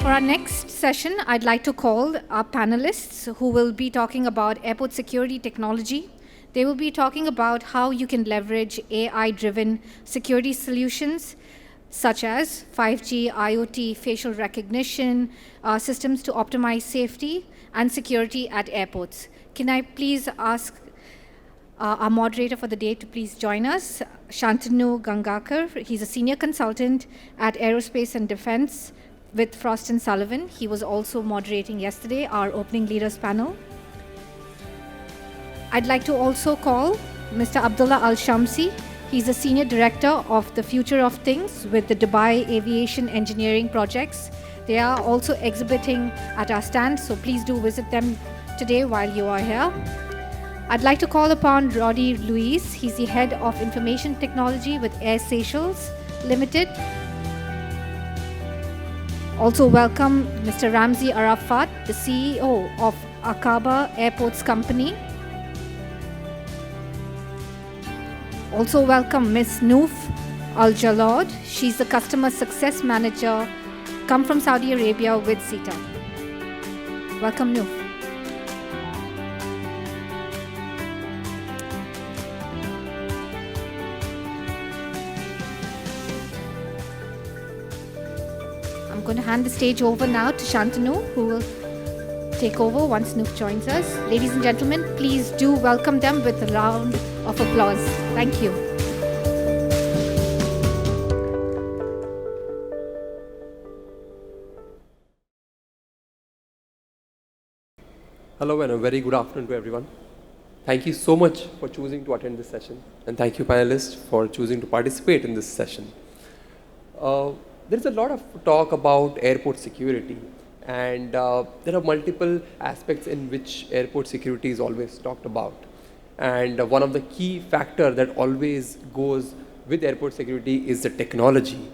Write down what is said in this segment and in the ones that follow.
For our next session, I'd like to call our panelists who will be talking about airport security technology. They will be talking about how you can leverage AI-driven security solutions such as 5G, IoT, facial recognition, systems to optimize safety and security at airports. Can I please ask our moderator for the day to please join us, Shantanu Gangakar. He's a senior consultant at Aerospace and Defense with Frost & Sullivan. He was also moderating yesterday our opening leaders panel. I'd like to also call Mr. Abdullah Alshamsi. He's a senior director of the Future of Things with the Dubai Aviation Engineering Projects. They are also exhibiting at our stand, so please do visit them today while you are here. I'd like to call upon Roddy Louise. He's the head of information technology with Air Seychelles Limited. Also welcome Mr. Ramzi Arafat, the CEO of Aqaba Airports Company. Also welcome Ms. Nouf Aljalaud. She's the customer success manager, come from Saudi Arabia with SITA. Welcome, Nouf. I'm going to hand the stage over now to Shantanu, who will take over once Nouf joins us. Ladies and gentlemen, please do welcome them with a round of applause. Thank you. Hello and a very good afternoon to everyone. Thank you so much for choosing to attend this session, and thank you panelists for choosing to participate in this session. There is a lot of talk about airport security, and there are multiple aspects in which airport security is always talked about. And one of the key factors that always goes with airport security is the technology.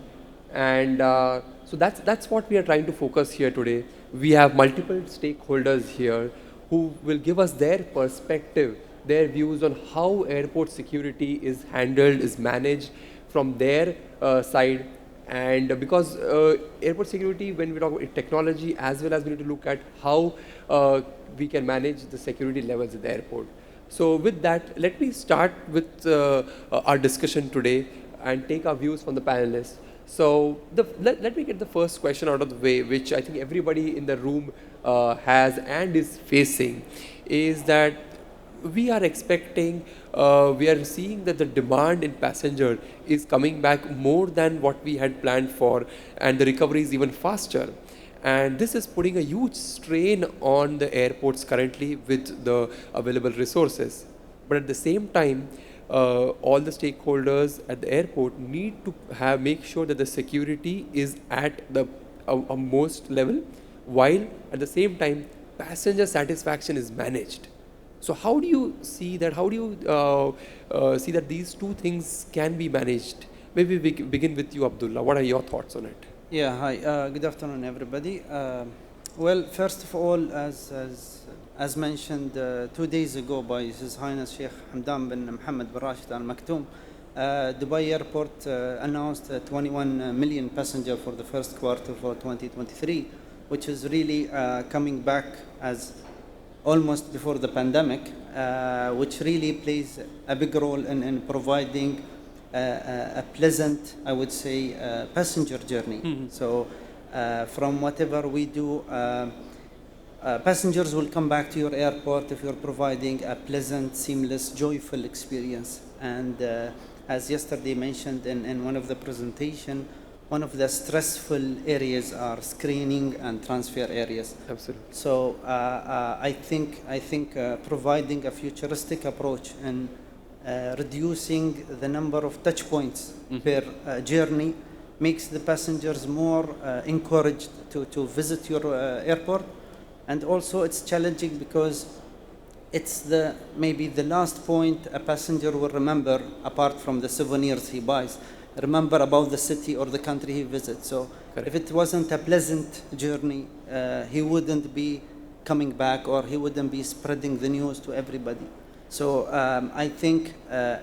And so that's what we are trying to focus here today. We have multiple stakeholders here who will give us their perspective, their views on how airport security is handled, is managed from their side. And because airport security, when we talk about technology, as well as we need to look at how we can manage the security levels at the airport. So with that, let me start with our discussion today and take our views from the panelists. So let me get the first question out of the way, which I think everybody in the room has and is facing, is that we are expecting, we are seeing that the demand in passenger is coming back more than what we had planned for, and the recovery is even faster. And this is putting a huge strain on the airports currently with the available resources. But at the same time, all the stakeholders at the airport need to make sure that the security is at the most level, while at the same time passenger satisfaction is managed. So how do you see that? How do you see that these two things can be managed? Maybe we begin with you, Abdullah. What are your thoughts on it? Yeah, hi. Good afternoon, everybody. Well, first of all, as mentioned 2 days ago by His Highness Sheikh Hamdan bin Mohammed bin Rashid Al Maktoum, Dubai Airport announced 21 million passengers for the first quarter for 2023, which is really coming back as almost before the pandemic, which really plays a big role in providing a pleasant, I would say, passenger journey. Mm-hmm. So from whatever we do, passengers will come back to your airport if you're providing a pleasant, seamless, joyful experience. And as yesterday mentioned in one of the presentation, one of the stressful areas are screening and transfer areas. Absolutely. So I think providing a futuristic approach and reducing the number of touch points per journey makes the passengers more encouraged to visit your airport. And also it's challenging because it's maybe the last point a passenger will remember, apart from the souvenirs he buys, remember about the city or the country he visits. So correct. If it wasn't a pleasant journey, he wouldn't be coming back, or he wouldn't be spreading the news to everybody. So I think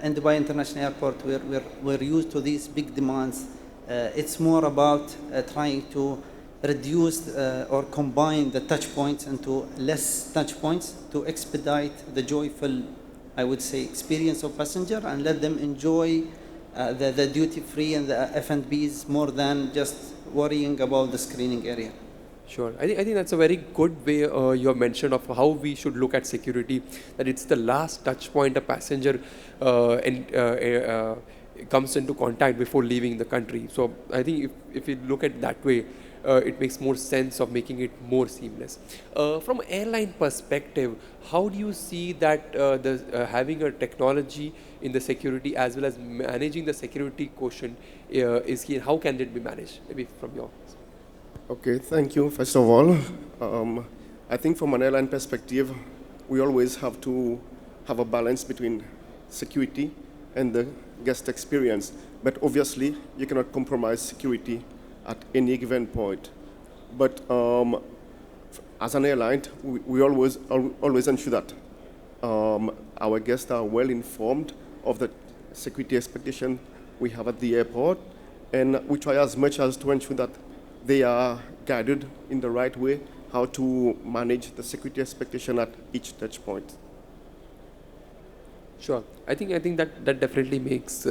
in Dubai International Airport, we're used to these big demands. It's more about trying to reduce or combine the touch points into less touch points to expedite the joyful, I would say, experience of passenger and let them enjoy the duty-free and the F&Bs more than just worrying about the screening area. Sure. I think that's a very good way you have mentioned of how we should look at security, that it's the last touch point a passenger comes into contact before leaving the country. So I think if you look at it that way, it makes more sense of making it more seamless. From an airline perspective, how do you see that having a technology in the security as well as managing the security quotient is key? How can it be managed? Maybe from your Okay, thank you. First of all, I think from an airline perspective, we always have to have a balance between security and the guest experience. But obviously, you cannot compromise security at any given point. But as an airline, we always ensure that our guests are well informed of the security expectation we have at the airport, and we try as much as to ensure that they are guided in the right way how to manage the security expectation at each touch point. Sure. I think that definitely makes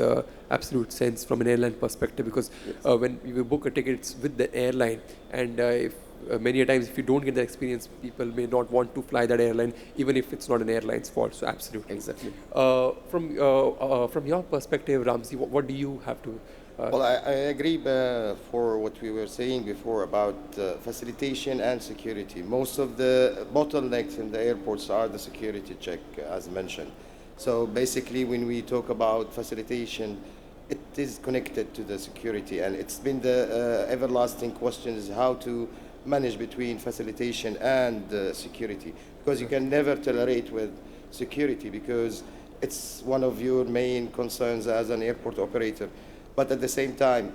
absolute sense from an airline perspective, because yes, when you book a ticket, it's with the airline, and if many a times if you don't get the experience, people may not want to fly that airline, even if it's not an airline's fault. So absolutely. Exactly. From your perspective, Ramzi, what do you have to? Well, I agree for what we were saying before about facilitation and security. Most of the bottlenecks in the airports are the security check, as mentioned. So basically, when we talk about facilitation, it is connected to the security, and it's been the everlasting question is how to manage between facilitation and security, because you can never tolerate with security because it's one of your main concerns as an airport operator. But at the same time,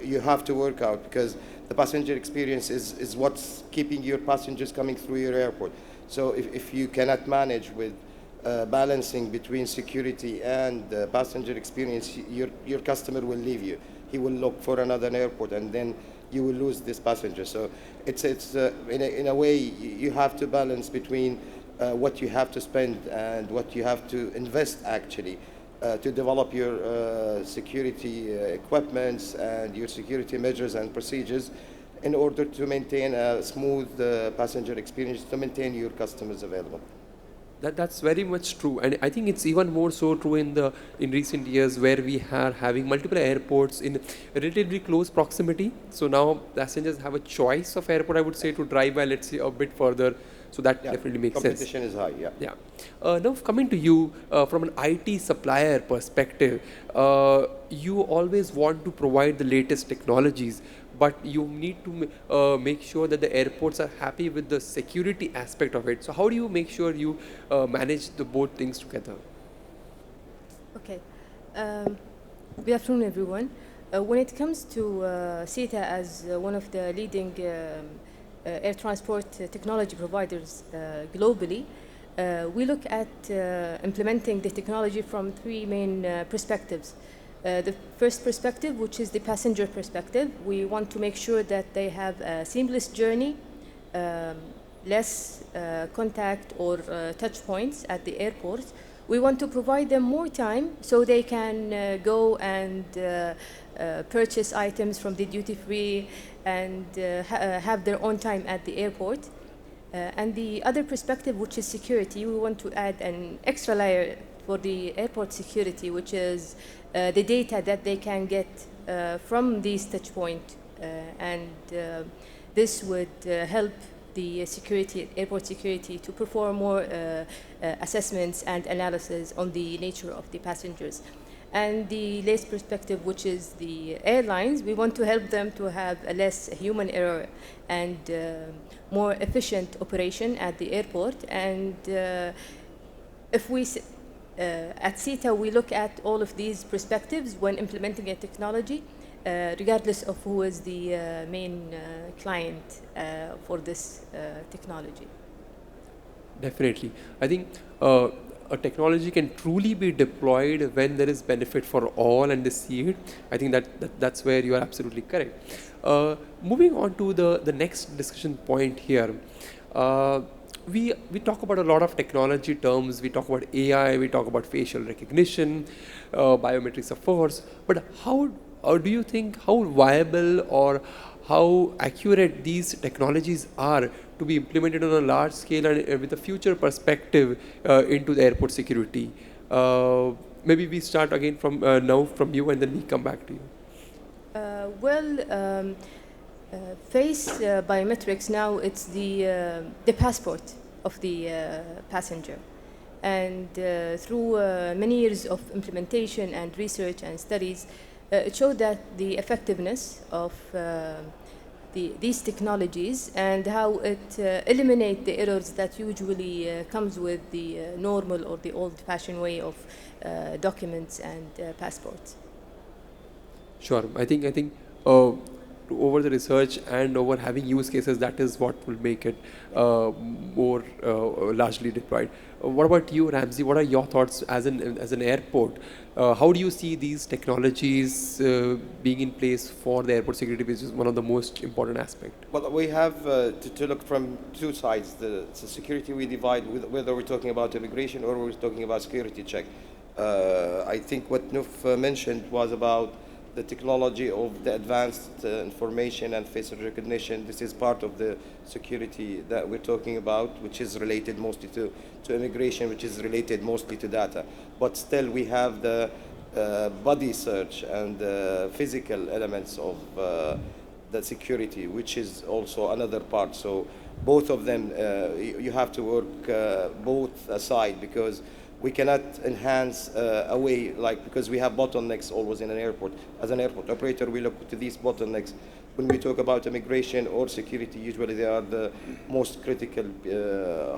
you have to work out, because the passenger experience is what's keeping your passengers coming through your airport. So if you cannot manage with balancing between security and passenger experience, your customer will leave you. He will look for another airport, and then you will lose this passenger. So it's in a way, you have to balance between what you have to spend and what you have to invest actually to develop your security equipments and your security measures and procedures in order to maintain a smooth passenger experience, to maintain your customers available. That's very much true, and I think it's even more so true in recent years, where we are having multiple airports in relatively close proximity. So now passengers have a choice of airport, I would say, to drive by, let's say, a bit further. So that definitely makes sense. Competition is high, yeah. Yeah. Now, coming to you, from an IT supplier perspective, you always want to provide the latest technologies, but you need to make sure that the airports are happy with the security aspect of it. So how do you make sure you manage both things together? Okay. Good afternoon, everyone. When it comes to CETA as one of the leading air transport technology providers globally, we look at implementing the technology from three main perspectives. The first perspective, which is the passenger perspective, we want to make sure that they have a seamless journey, less contact or touch points at the airport. We want to provide them more time so they can go and purchase items from the duty-free and have their own time at the airport. And the other perspective, which is security, we want to add an extra layer for the airport security, which is the data that they can get from these touch points. And this would help the airport security to perform more assessments and analysis on the nature of the passengers. And the last perspective, which is the airlines, we want to help them to have a less human error and more efficient operation at the airport. And if we, at CETA, we look at all of these perspectives when implementing a technology, regardless of who is the main client for this technology. Definitely. I think a technology can truly be deployed when there is benefit for all and they see it. I think that's where you are absolutely correct. Moving on to the next discussion point here. We talk about a lot of technology terms. We talk about AI, we talk about facial recognition, biometrics of course, but how do you think how viable or how accurate these technologies are to be implemented on a large scale and with a future perspective into the airport security? Maybe we start again from now from you and then we come back to you. Face biometrics now, it's the passport of the passenger. And through many years of implementation and research and studies, it showed that the effectiveness of these technologies and how it eliminates the errors that usually comes with the normal or the old-fashioned way of documents and passports. Sure. I think over the research and over having use cases, that is what will make it more largely deployed. What about you, Ramzi? What are your thoughts as an airport? How do you see these technologies being in place for the airport security, which is one of the most important aspects? Well, we have to look from two sides. The security we divide, whether we're talking about immigration or we're talking about security check. I think what Nouf mentioned was about the technology of the advanced information and facial recognition. This is part of the security that we're talking about, which is related mostly to immigration, which is related mostly to data. But still, we have the body search and the physical elements of the security, which is also another part. So both of them, you have to work both aside, because we cannot enhance away, because we have bottlenecks always in an airport. As an airport operator, we look to these bottlenecks. When we talk about immigration or security, usually they are the most critical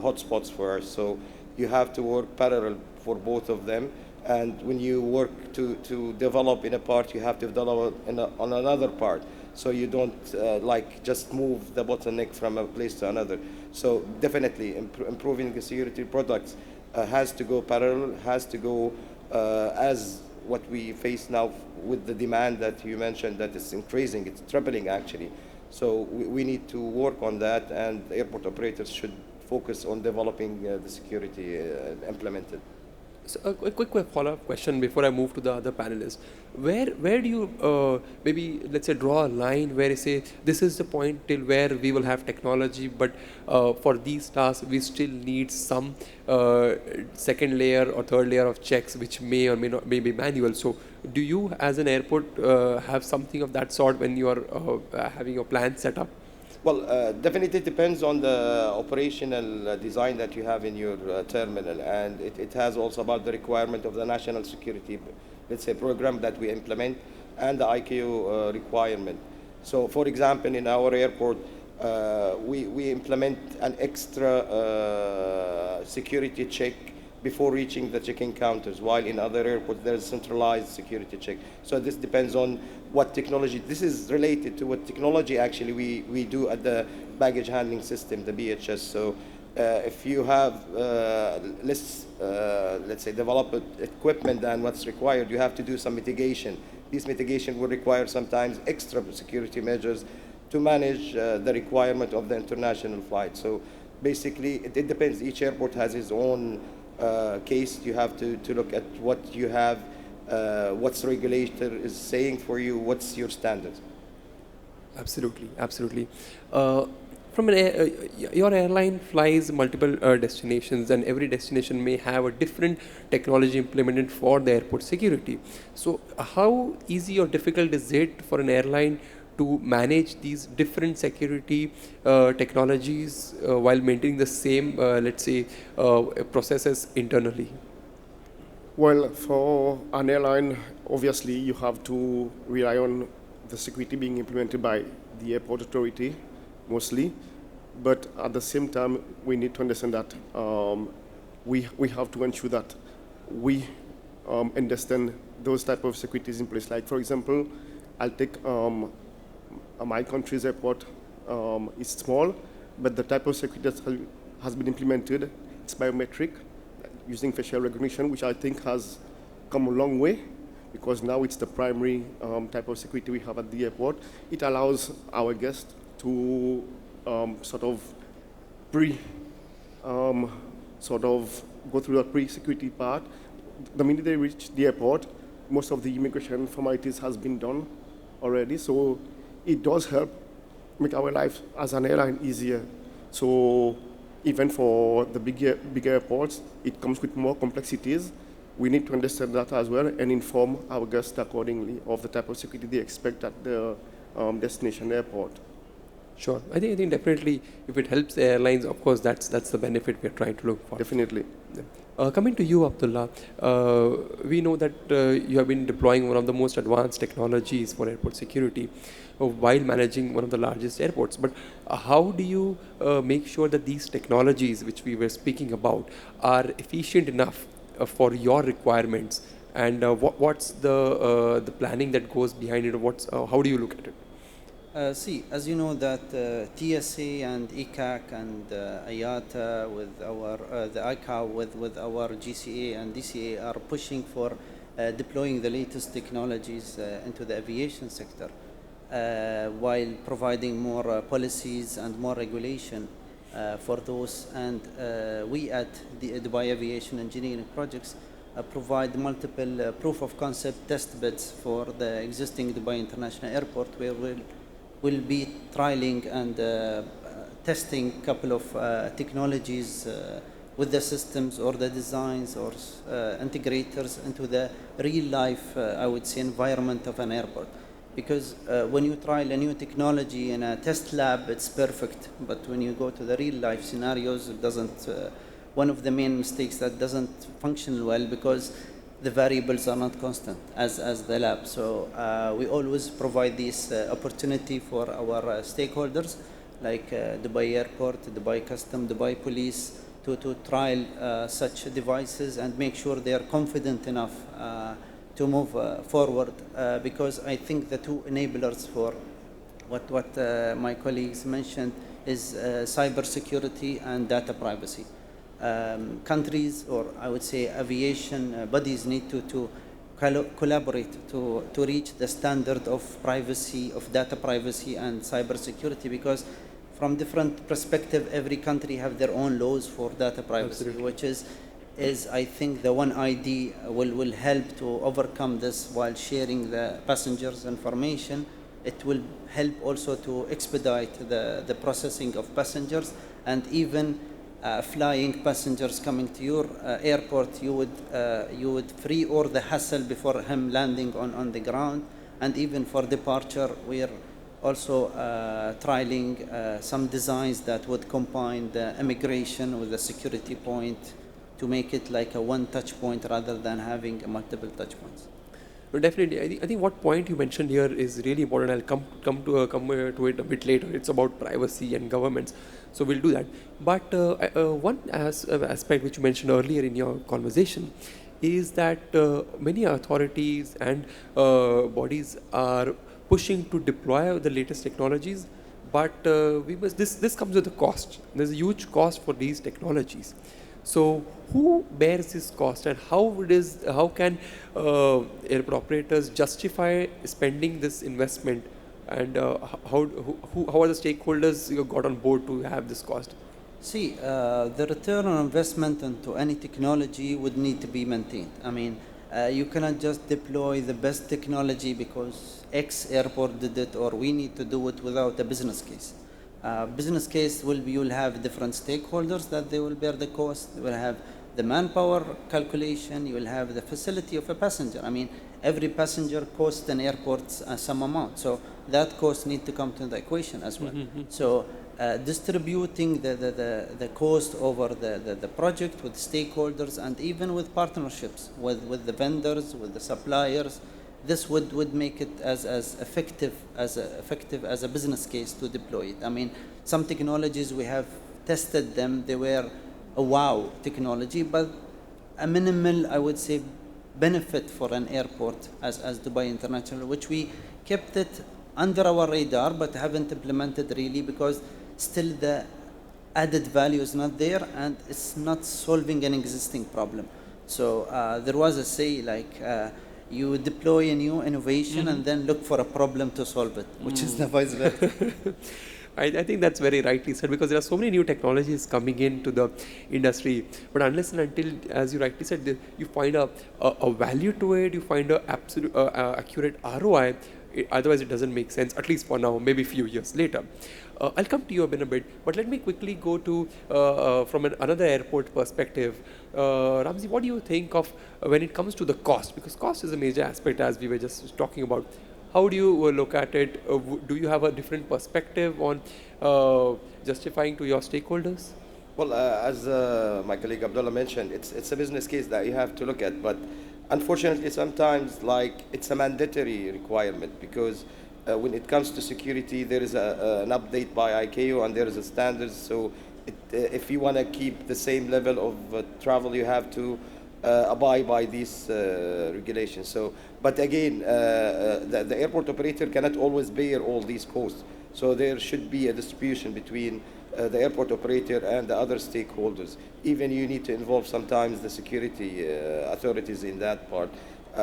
hotspots for us. So you have to work parallel for both of them. And when you work to develop in a part, you have to develop on another part. So you don't just move the bottleneck from a place to another. So definitely improving the security products has to go parallel, has to go as what we face now with the demand that you mentioned that is increasing, it's tripling actually. So we need to work on that, and airport operators should focus on developing the security implemented. So a quick follow-up question before I move to the other panelists. Where do you maybe, let's say, draw a line where you say this is the point till where we will have technology, but for these tasks we still need some second layer or third layer of checks which may or may be manual. So do you as an airport have something of that sort when you are having your plan set up? Well, definitely depends on the operational design that you have in your terminal, and it has also about the requirement of the national security, let's say, program that we implement, and the ICAO requirement. So, for example, in our airport, we implement an extra security check before reaching the check-in counters, while in other airports there's centralized security check. So this depends on what technology. This is related to what technology actually we do at the baggage handling system, the BHS. So if you have let's say develop equipment than what's required, you have to do some mitigation. This mitigation will require sometimes extra security measures to manage the requirement of the international flight. So basically it depends. Each airport has its own case. You have to look at what you have, what's the regulator is saying for you, what's your standards. Absolutely, absolutely. From your airline flies multiple destinations, and every destination may have a different technology implemented for the airport security. So how easy or difficult is it for an airline to manage these different security technologies while maintaining the same, let's say, processes internally? Well, for an airline, obviously you have to rely on the security being implemented by the airport authority, mostly. But at the same time, we need to understand that we have to ensure that we understand those type of securities in place. Like, for example, I'll take my country's airport is small, but the type of security that has been implemented, it's biometric. using facial recognition, which I think has come a long way, because now it's the primary type of security we have at the airport. It allows our guests to sort of go through the pre-security part. The minute they reach the airport, most of the immigration formalities has been done already, so it does help make our life as an airline easier. So even for the bigger airports, it comes with more complexities. We need to understand that as well and inform our guests accordingly of the type of security they expect at the destination airport. Sure. I think definitely if it helps the airlines, of course, that's the benefit we're trying to look for. Definitely. Coming to you, Abdullah, we know that you have been deploying one of the most advanced technologies for airport security while managing one of the largest airports. But how do you make sure that these technologies, which we were speaking about, are efficient enough for your requirements? And what's the planning that goes behind it? How do you look at it? See, as you know that TSA and ECAC and IATA with our the ICAO with our GCA and DCA are pushing for deploying the latest technologies into the aviation sector while providing more policies and more regulation for those. And we at the Dubai Aviation Engineering Projects provide multiple proof of concept test beds for the existing Dubai International Airport, where we'll be trialing and testing a couple of technologies with the systems or the designs or integrators into the real life, I would say, environment of an airport. Because when you trial a new technology in a test lab, it's perfect. But when you go to the real life scenarios, it doesn't. One of the main mistakes that doesn't function well because the variables are not constant as the lab. So we always provide this opportunity for our stakeholders like Dubai Airport, Dubai Custom, Dubai Police to trial such devices and make sure they are confident enough to move forward because I think the two enablers for what my colleagues mentioned is cybersecurity and data privacy. Countries, or I would say aviation bodies, need to collaborate to reach the standard of privacy, of data privacy and cybersecurity, because from different perspective, every country have their own laws for data privacy. Absolutely. Which is I think the one ID will help to overcome this while sharing the passengers' information. It will help also to expedite the processing of passengers, and even flying passengers coming to your airport, you would free all the hassle before him landing on the ground. And even for departure, we are also trialing some designs that would combine the immigration with the security point to make it like a one touch point rather than having multiple touch points. Well, definitely. I think what point you mentioned here is really important. I'll come to it a bit later. It's about privacy and governments, so we'll do that. But one aspect which you mentioned earlier in your conversation is that many authorities and bodies are pushing to deploy the latest technologies, but this comes with a cost. There's a huge cost for these technologies. So who bears this cost, and how can airport operators justify spending this investment, and how are the stakeholders got on board to have this cost? See, the return on investment into any technology would need to be maintained. I mean, you cannot just deploy the best technology because X airport did it, or we need to do it without a business case. Business case you'll have different stakeholders that they will bear the cost. You will have the manpower calculation. You will have the facility of a passenger. I mean, every passenger costs an airport some amount, so that cost need to come to the equation as well. Mm-hmm. So distributing the cost over the project with stakeholders and even with partnerships with the vendors, with the suppliers. This would make it as effective as a business case to deploy it. I mean, some technologies we have tested them; they were a wow technology, but a minimal, I would say, benefit for an airport as Dubai International, which we kept it under our radar, but haven't implemented really because still the added value is not there, and it's not solving an existing problem. So there was a say like you deploy a new innovation and then look for a problem to solve it, which is the vice versa. I think that's very rightly said, because there are so many new technologies coming into the industry, but unless and until, as you rightly said, you find a value to it, you find a absolute accurate ROI, otherwise it doesn't make sense, at least for now, maybe a few years later. I'll come to you in a bit, but let me quickly go to, from another airport perspective. Ramzi, what do you think of when it comes to the cost? Because cost is a major aspect, as we were just talking about. How do you look at it? Do you have a different perspective on justifying to your stakeholders? Well, as my colleague Abdullah mentioned, it's a business case that you have to look at, but unfortunately sometimes like it's a mandatory requirement, because when it comes to security, there is an update by ICAO and there is a standard. So if you want to keep the same level of travel, you have to abide by these regulations. So, but again, the airport operator cannot always bear all these costs. So there should be a distribution between the airport operator and the other stakeholders. Even you need to involve sometimes the security authorities in that part,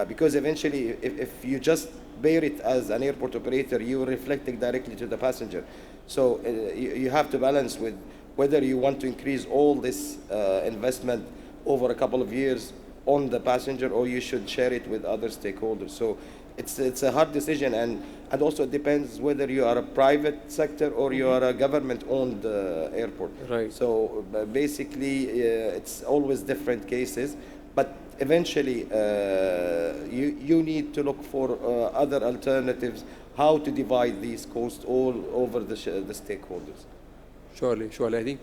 because eventually, if you just bear it as an airport operator, you are reflecting directly to the passenger. So you have to balance with whether you want to increase all this investment over a couple of years on the passenger, or you should share it with other stakeholders. So it's a hard decision, and also it depends whether you are a private sector or you are a government-owned airport. Right. So basically, it's always different cases, but eventually you need to look for other alternatives, how to divide these costs all over the stakeholders. Surely. I think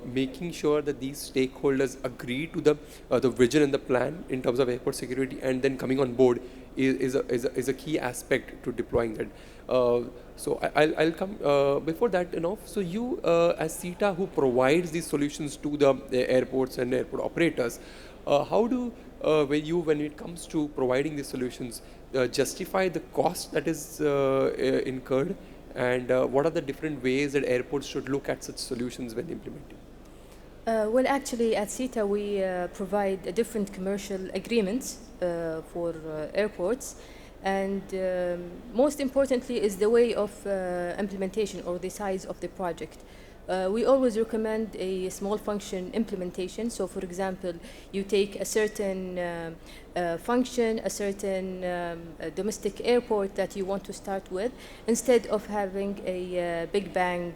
making sure that these stakeholders agree to the vision and the plan in terms of airport security, and then coming on board is a key aspect to deploying that. So I'll come before that, Nouf. So you as CETA, who provides these solutions to the airports and airport operators, how do when it comes to providing these solutions, justify the cost that is incurred? And what are the different ways that airports should look at such solutions when implementing? Well, actually, at CETA, we provide different commercial agreements for airports. And most importantly is the way of implementation, or the size of the project. We always recommend a small function implementation. So, for example, you take a certain function, a certain domestic airport that you want to start with, instead of having a big bang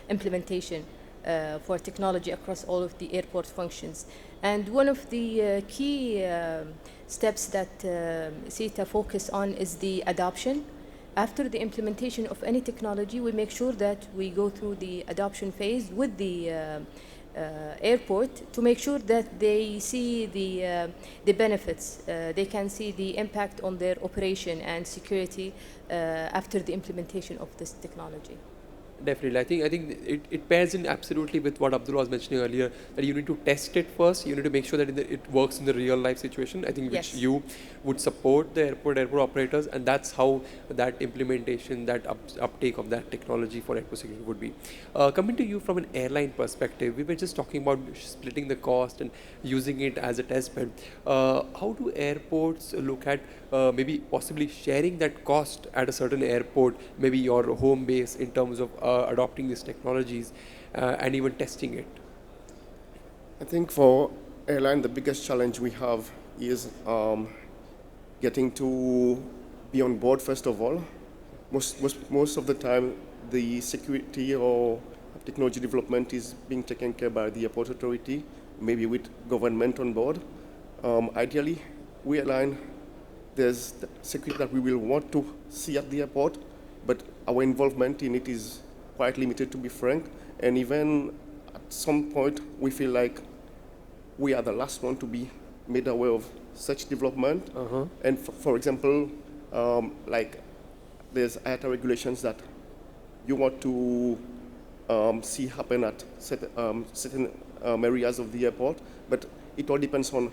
implementation for technology across all of the airport functions. And one of the key steps that CETA focus on is the adoption. After the implementation of any technology, we make sure that we go through the adoption phase with the airport to make sure that they see the benefits. They can see the impact on their operation and security after the implementation of this technology. Definitely. I think it pairs in absolutely with what Abdullah was mentioning earlier, that you need to test it first. You need to make sure that it works in the real life situation. I think which Yes. you would support the airport operators, and that's how that implementation, that uptake of that technology for airport security would be. Coming to you from an airline perspective, we were just talking about splitting the cost and using it as a test bed. How do airports look at maybe possibly sharing that cost at a certain airport, maybe your home base, in terms of adopting these technologies and even testing it? I think for airline, the biggest challenge we have is getting to be on board, first of all. Most of the time, the security or technology development is being taken care by the airport authority, maybe with government on board. Ideally, we align, there's the security that we will want to see at the airport, but our involvement in it is quite limited, to be frank. And even at some point, we feel like we are the last one to be made aware of such development. And for example, like there's IATA regulations that you want to see happen at certain areas of the airport, but it all depends on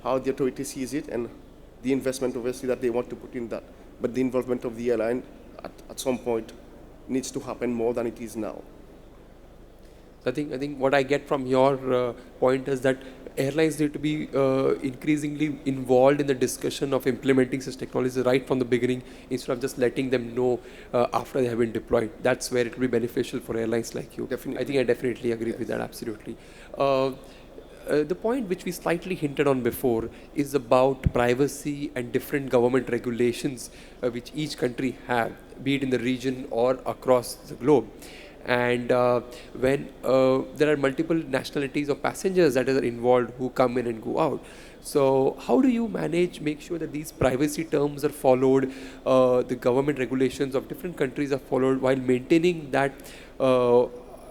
how the authority sees it and the investment, obviously, that they want to put in that. But the involvement of the airline at some point needs to happen more than it is now. I think what I get from your point is that airlines need to be increasingly involved in the discussion of implementing such technologies right from the beginning, instead of just letting them know after they have been deployed. That's where it will be beneficial for airlines like you. Definitely. I think I definitely agree with that, absolutely. The point which we slightly hinted on before is about privacy and different government regulations which each country have, be it in the region or across the globe. And when there are multiple nationalities of passengers that are involved who come in and go out, so how do you make sure that these privacy terms are followed, the government regulations of different countries are followed, while maintaining that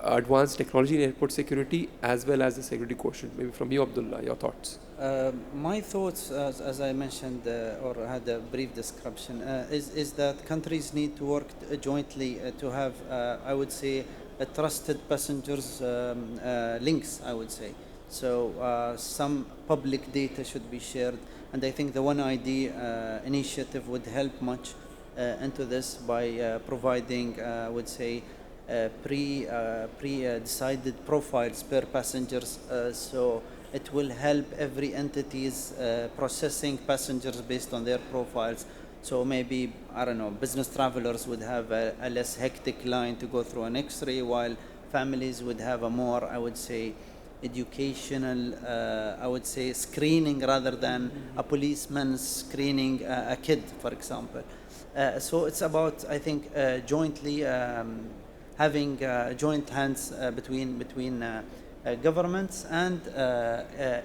advanced technology in airport security as well as the security quotient? Maybe from you, Abdullah, your thoughts. My thoughts, as I mentioned or had a brief description, is that countries need to work jointly to have, I would say, a trusted passengers links, I would say. So some public data should be shared, and I think the One ID initiative would help much into this by providing, I would say, pre-decided profiles per passengers, so it will help every entities processing passengers based on their profiles. So maybe, I don't know, business travelers would have a less hectic line to go through an X-ray, while families would have a more, I would say, educational, I would say, screening rather than a policeman screening a kid, for example. So it's about, I think, jointly having joint hands between governments and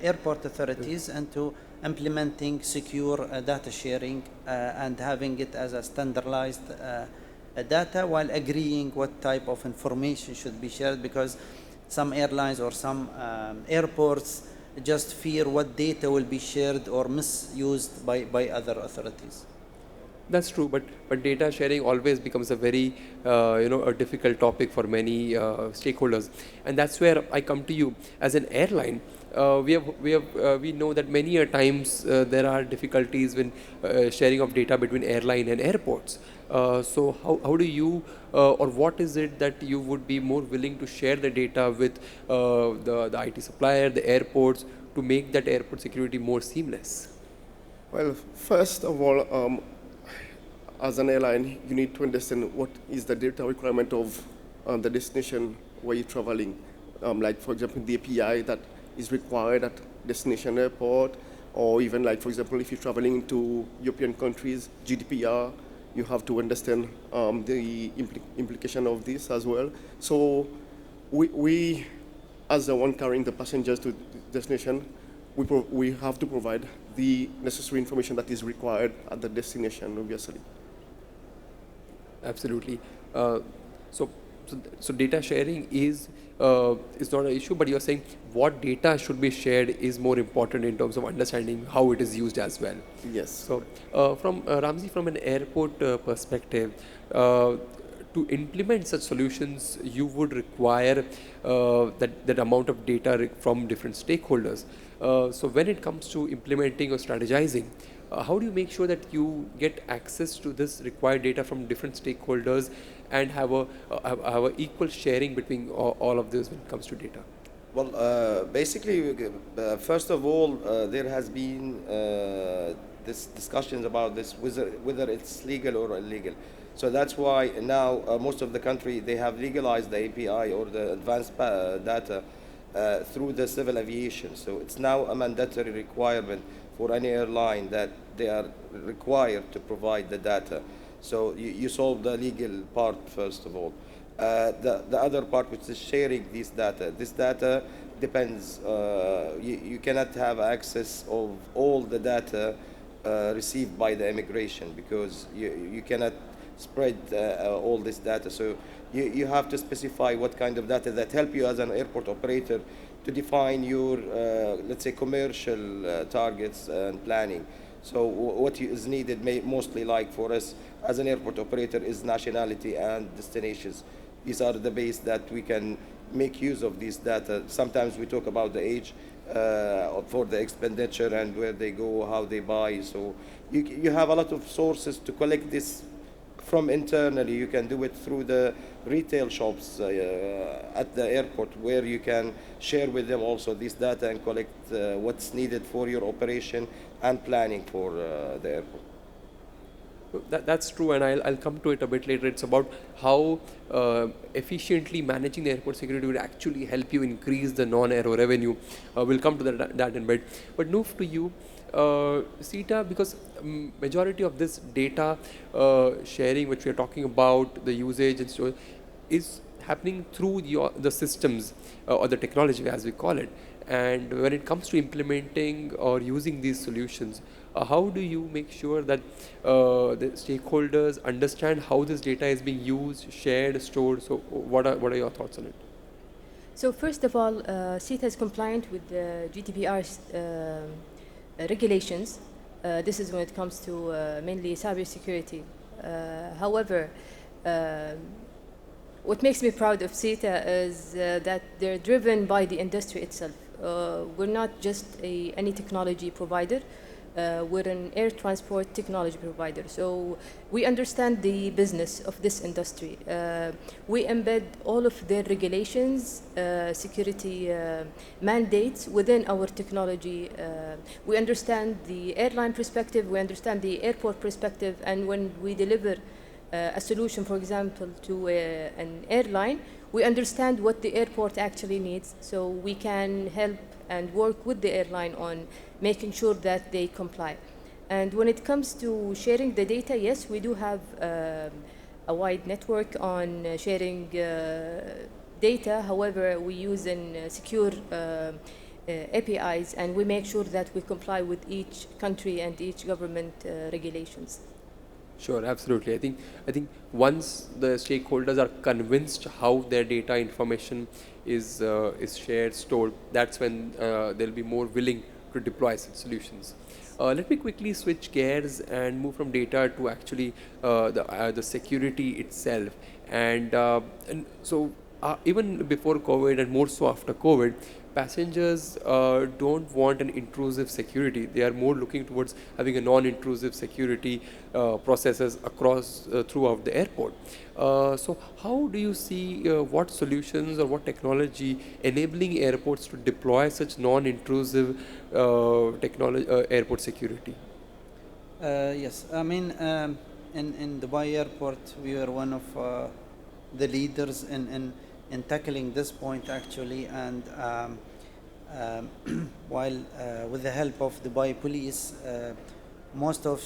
airport authorities, and to implementing secure data sharing and having it as a standardized data, while agreeing what type of information should be shared, because some airlines or some airports just fear what data will be shared or misused by other authorities. That's true, but data sharing always becomes a very a difficult topic for many stakeholders, and that's where I come to you as an airline. We know that many a times there are difficulties when sharing of data between airline and airports. So how do you or what is it that you would be more willing to share the data with the IT supplier, the airports, to make that airport security more seamless? Well, first of all, as an airline, you need to understand what is the data requirement of the destination where you're traveling. Like, for example, the API that is required at destination airport, or even like, for example, if you're traveling into European countries, GDPR, you have to understand the implication of this as well. So we as the one carrying the passengers to the destination, we have to provide the necessary information that is required at the destination, obviously. Absolutely. So data sharing is not an issue, but you're saying what data should be shared is more important in terms of understanding how it is used as well. Yes. So from Ramzi, from an airport perspective, to implement such solutions, you would require that amount of data from different stakeholders. So when it comes to implementing or strategizing, how do you make sure that you get access to this required data from different stakeholders and have a equal sharing between all of this when it comes to data? Well, basically, first of all, there has been this discussions about this, whether it's legal or illegal. So that's why now most of the country, they have legalized the API or the advanced data through the civil aviation. So it's now a mandatory requirement for any airline that they are required to provide the data. So you solve the legal part first of all. The other part, which is sharing this data depends. You cannot have access of all the data received by the immigration, because you cannot spread all this data. So you have to specify what kind of data that help you as an airport operator to define your, let's say, commercial targets and planning. So what is needed, mostly like for us as an airport operator, is nationality and destinations. These are the base that we can make use of these data. Sometimes we talk about the age for the expenditure and where they go, how they buy. So you have a lot of sources to collect this from internally. You can do it through the retail shops at the airport, where you can share with them also this data and collect what's needed for your operation and planning for the airport. That's true, and I'll come to it a bit later. It's about how efficiently managing the airport security would actually help you increase the non-aero revenue. We'll come to that in a bit. But Nouf, to you, CETA, because majority of this data sharing, which we are talking about, the usage and so, is happening through the systems or the technology, as we call it. And when it comes to implementing or using these solutions, how do you make sure that the stakeholders understand how this data is being used, shared, stored? So what are your thoughts on it? So first of all, CETA is compliant with the GDPR's regulations. This is when it comes to mainly cybersecurity. However, what makes me proud of CETA is that they're driven by the industry itself. We're not just any technology provider. We're an air transport technology provider. So we understand the business of this industry. We embed all of their regulations, security mandates within our technology. We understand the airline perspective, we understand the airport perspective, and when we deliver a solution, for example, to an airline, we understand what the airport actually needs, so we can help and work with the airline on making sure that they comply. And when it comes to sharing the data, yes, we do have a wide network on sharing data. However, we use secure APIs, and we make sure that we comply with each country and each government regulations. Sure, absolutely. I think once the stakeholders are convinced how their data information is shared, stored, that's when they'll be more willing to deploy such solutions. Let me quickly switch gears and move from data to actually the security itself. And so even before COVID and more so after COVID, passengers don't want an intrusive security. They are more looking towards having a non-intrusive security processes across throughout the airport. So how do you see what solutions or what technology enabling airports to deploy such non-intrusive airport security? Yes, I mean, in Dubai Airport, we were one of the leaders in tackling this point, actually, and while with the help of Dubai Police, most of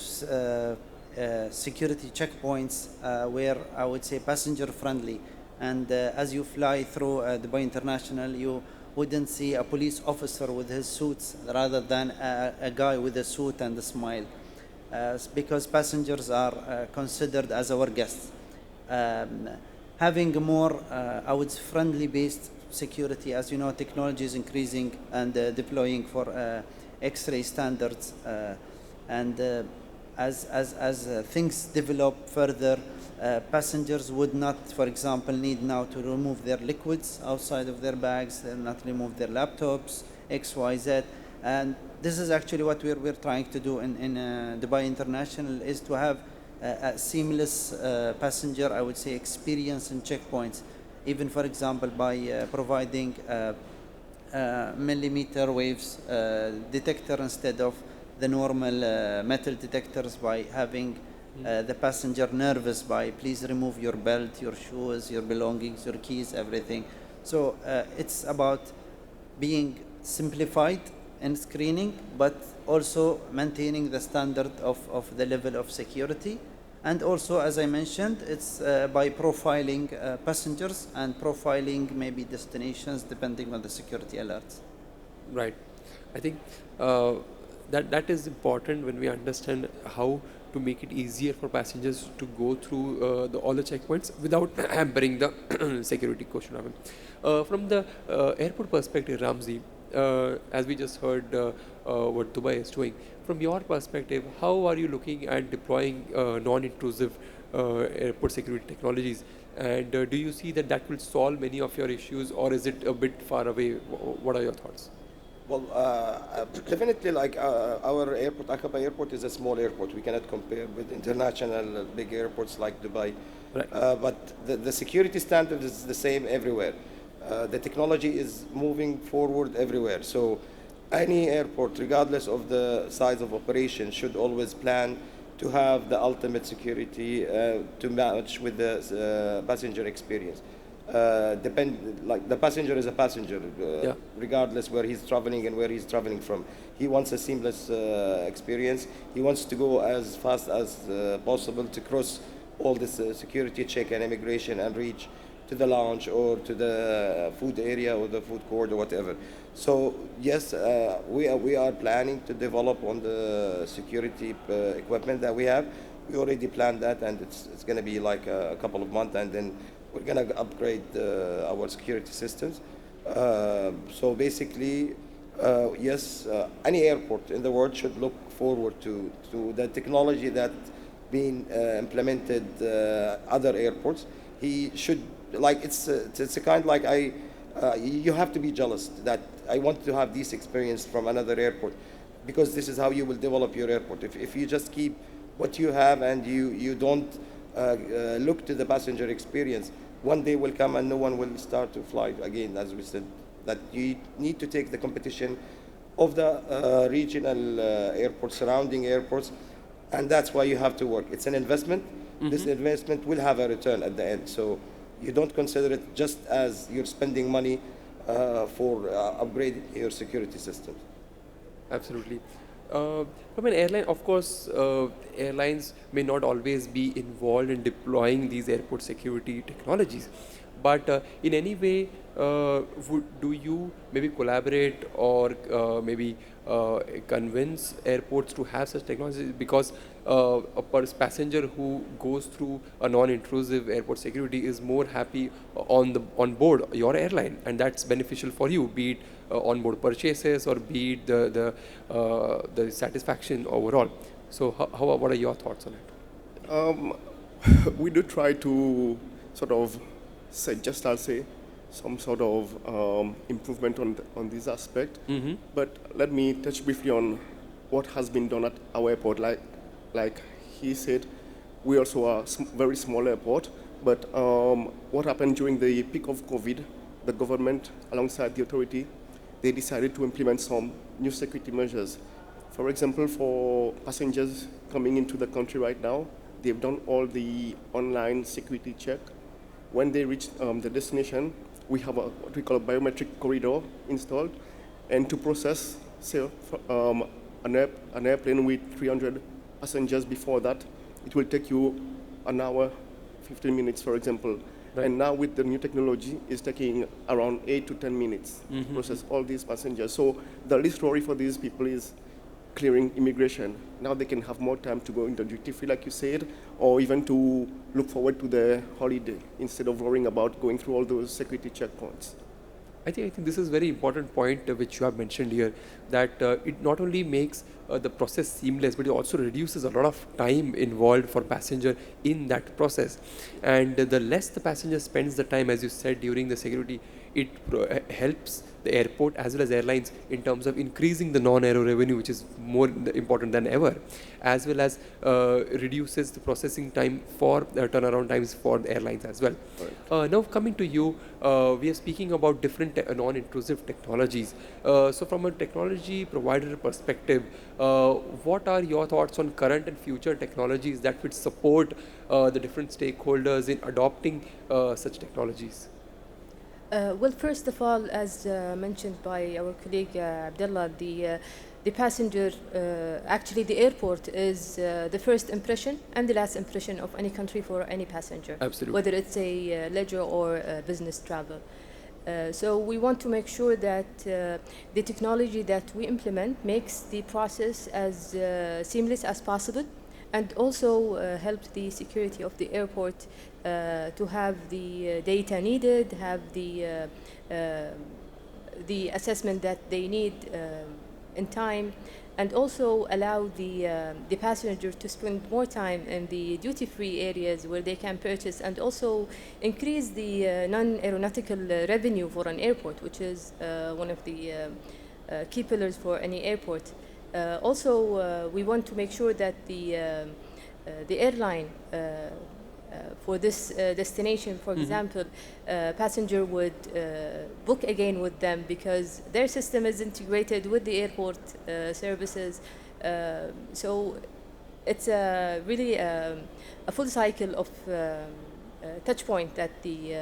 security checkpoints were, I would say, passenger friendly, and as you fly through Dubai International, you wouldn't see a police officer with his suits rather than a guy with a suit and a smile, because passengers are considered as our guests. Having a more, I would say, friendly-based security, as you know, technology is increasing and deploying for X-ray standards, and as things develop further, passengers would not, for example, need now to remove their liquids outside of their bags, not remove their laptops, X, Y, Z, and this is actually what we're trying to do in Dubai International, is to have a seamless passenger, I would say, experience in checkpoints, even, for example, by providing millimeter waves detector instead of the normal metal detectors, by having the passenger nervous by please remove your belt, your shoes, your belongings, your keys, everything. So it's about being simplified in screening, but also maintaining the standard of the level of security. And also, as I mentioned, it's by profiling passengers and profiling maybe destinations depending on the security alerts. Right. I think that is important when we understand how to make it easier for passengers to go through all the checkpoints without hampering the security quotient of it. From the airport perspective, Ramzi, as we just heard what Dubai is doing, from your perspective, how are you looking at deploying non-intrusive airport security technologies? And do you see that will solve many of your issues, or is it a bit far away? What are your thoughts? Well, definitely, like our airport, Aqaba Airport, is a small airport. We cannot compare with international big airports like Dubai. Right. But the security standard is the same everywhere. The technology is moving forward everywhere. So any airport, regardless of the size of operation, should always plan to have the ultimate security to match with the passenger experience. Like the passenger is a passenger, Yeah. regardless where he's traveling and where he's traveling from. He wants a seamless experience. He wants to go as fast as possible to cross all this security check and immigration and reach to the lounge or to the food area or the food court or whatever. So yes, we are planning to develop on the security equipment that we have. We already planned that, and it's going to be like a couple of months, and then we're going to upgrade our security systems. So basically, yes, any airport in the world should look forward to the technology that being implemented other airports. He should, like, it's a kind like you have to be jealous that I want to have this experience from another airport, because this is how you will develop your airport. If you just keep what you have and you don't look to the passenger experience, one day will come and no one will start to fly again. As we said, that you need to take the competition of the regional airports, surrounding airports, and that's why you have to work. It's an investment. Mm-hmm. This investment will have a return at the end. So you don't consider it just as you're spending money for upgrading your security systems. Absolutely. From an airline, of course, airlines may not always be involved in deploying these airport security technologies. But in any way, do you maybe collaborate or maybe convince airports to have such technologies? Because a passenger who goes through a non-intrusive airport security is more happy on board your airline, and that's beneficial for you, be it on-board purchases or be it the satisfaction overall. So what are your thoughts on it? We do try to sort of I'll say, some sort of improvement on this aspect. Mm-hmm. But let me touch briefly on what has been done at our airport. Like he said, we also are a very small airport. But what happened during the peak of COVID, the government, alongside the authority, they decided to implement some new security measures. For example, for passengers coming into the country right now, they've done all the online security check. When they reach the destination, we have what we call a biometric corridor installed, and to process, say, an airplane with 300 passengers before that, it will take you an hour, 15 minutes, for example. Right. And now with the new technology, it's taking around 8 to 10 minutes to process all these passengers. So the least worry for these people is clearing immigration. Now they can have more time to go into duty free, like you said, or even to look forward to the holiday instead of worrying about going through all those security checkpoints. I think this is a very important point which you have mentioned here, that it not only makes the process seamless, but it also reduces a lot of time involved for passenger in that process. And the less the passenger spends the time, as you said, during the security, it helps the airport as well as airlines in terms of increasing the non-aero revenue, which is more important than ever, as well as reduces the processing time for turnaround times for the airlines as well. Right. Now coming to you, we are speaking about different non-intrusive technologies. So from a technology provider perspective, what are your thoughts on current and future technologies that would support the different stakeholders in adopting such technologies? Well, first of all, as mentioned by our colleague Abdullah, the passenger, actually the airport is the first impression and the last impression of any country for any passenger. Absolutely. Whether it's a leisure or business travel. So we want to make sure that the technology that we implement makes the process as seamless as possible, and also help the security of the airport to have the data needed, have the assessment that they need in time, and also allow the passenger to spend more time in the duty-free areas where they can purchase, and also increase the non-aeronautical revenue for an airport, which is one of the key pillars for any airport. Also, we want to make sure that the airline for this destination, for example, passenger would book again with them because their system is integrated with the airport services. So it's really a full cycle of touch point that the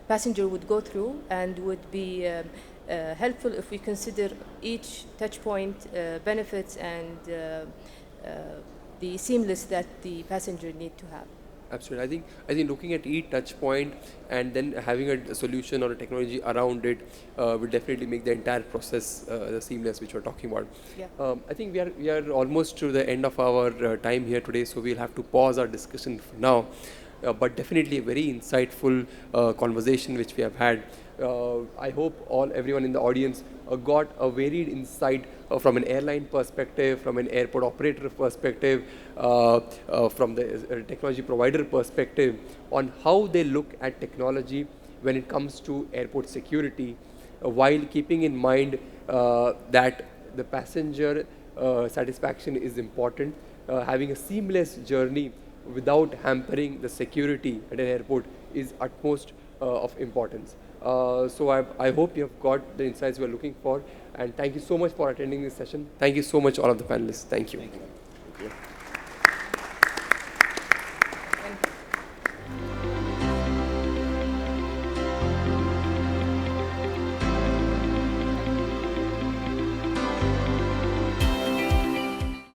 passenger would go through, and would be helpful if we consider each touch point benefits and the seamless that the passenger need to have. Absolutely. I think looking at each touch point and then having a solution or a technology around it will definitely make the entire process the seamless which we're talking about. Yeah. I think we are almost to the end of our time here today, so we'll have to pause our discussion for now. But definitely a very insightful conversation which we have had. I hope everyone in the audience got a varied insight from an airline perspective, from an airport operator perspective, from the technology provider perspective, on how they look at technology when it comes to airport security, while keeping in mind that the passenger satisfaction is important. Having a seamless journey without hampering the security at an airport is utmost of importance. So I hope you have got the insights we are looking for, and thank you so much for attending this session. Thank you so much, all of the panelists. Thank you.